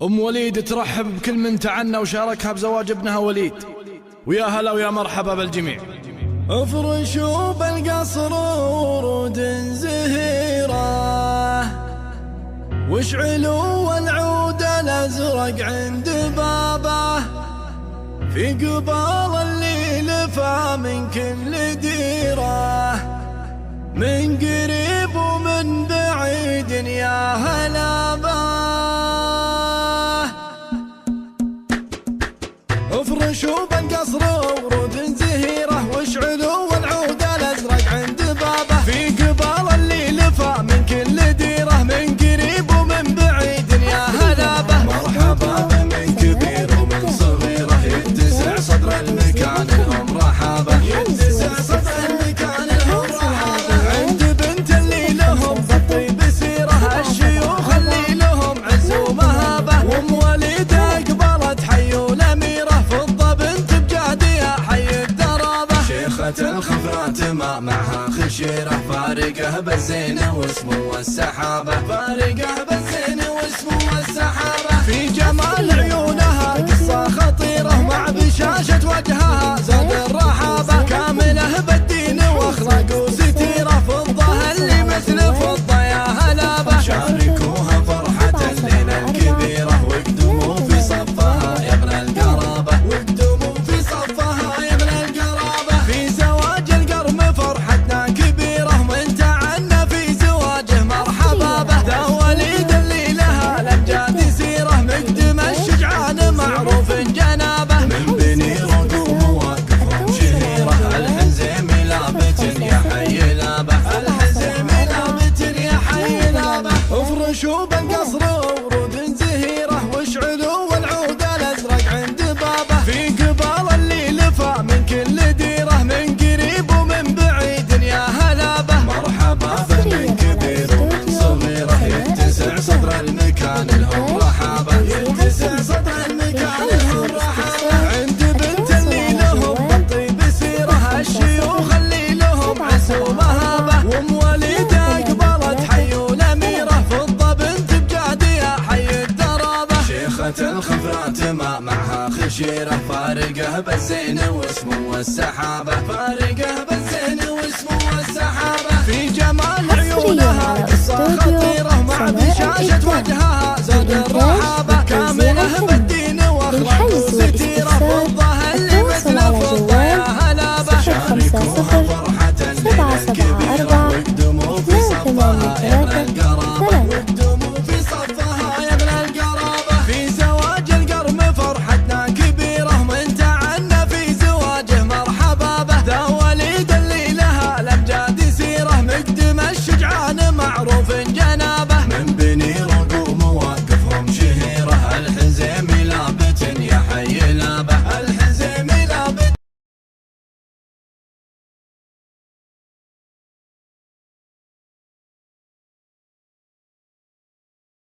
أم وليد ترحب بكل من تعنى وشاركها بزواج ابنها وليد، ويا هلا ويا مرحبا بالجميع. افرشوا بالقصر ورود زهيرة، واشعلوا العود الازرق عند بابه، في قبال الليل فمن كل ديره، من قريب ومن بعيد يا هلا به. افرشوا بالقصر ورود زهيرة، واشعلوا العود الازرق عند بابه، في قبال الليل فمن كل ديره، من قريب ومن بعيد يا هلا به. مرحبا بمن كبير ومن صغيره، يتسع صدر المكان لهم رحابه، يتسع صدر المكان لهم رحابه، عند بنت اللي لهم بالطيب سيره، الشيوخ اللي لهم عز ومهابه، وام وليد اقبلت حي الاميره، فضه بنت بجهدها حي الدرابه، شيخة الخفرات ما معها خشيره، فارقه بالزين واسمه السحابه، فارقه بالزين واسمه السحابه، في جمال عيونها قصه خطيره، مع بشاشه وجهها زاد الرحابه، كامله بالدين واخلاق وستيره، فضه اللي مثل فضه يا هلا به. شاركوها فرحة الليلة الكبيرة، واقدموا في صفها يا ابن القرابة، واقدموا في صفها يا ابن القرابة، في زواج القرم فرحتنا كبيرة، من تعنى في زواجه مرحبا به، ذا وليد اللي لها الامجاد سيرة، مقدم الشجعان معروف جنابه، من بني رقوم مواقفهم شهيرة، الحزيم لابت يا حي لابه، الحزم لابت يا حي لابه. افرشوا بالقصر ورود زهيرة، واشعلوا العود الازرق عند بابه، في قبال الليل فمن كل ديره، من قريب ومن بعيد يا هلا به. مرحبا بمن كبير ومن صغيرة، يتسع صدر المكان لهم رحابة، يتسع صدر المكان لهم رحابة، عند بنت اللي لهم بالطيب سيره، الشيوخ اللي لهم عز ومهابه، وام وليد اقبلت حي الاميره، فضه بنت بجهدها حي الدرابه، شيخة الخفرات ما معها خشيرة، فارقه بالزين واسمه السحابة، فارقه بالزين واسمه السحابه، في جمال عيونها قصه خطيره، مع بشاشه وجهها زاد الرحابه.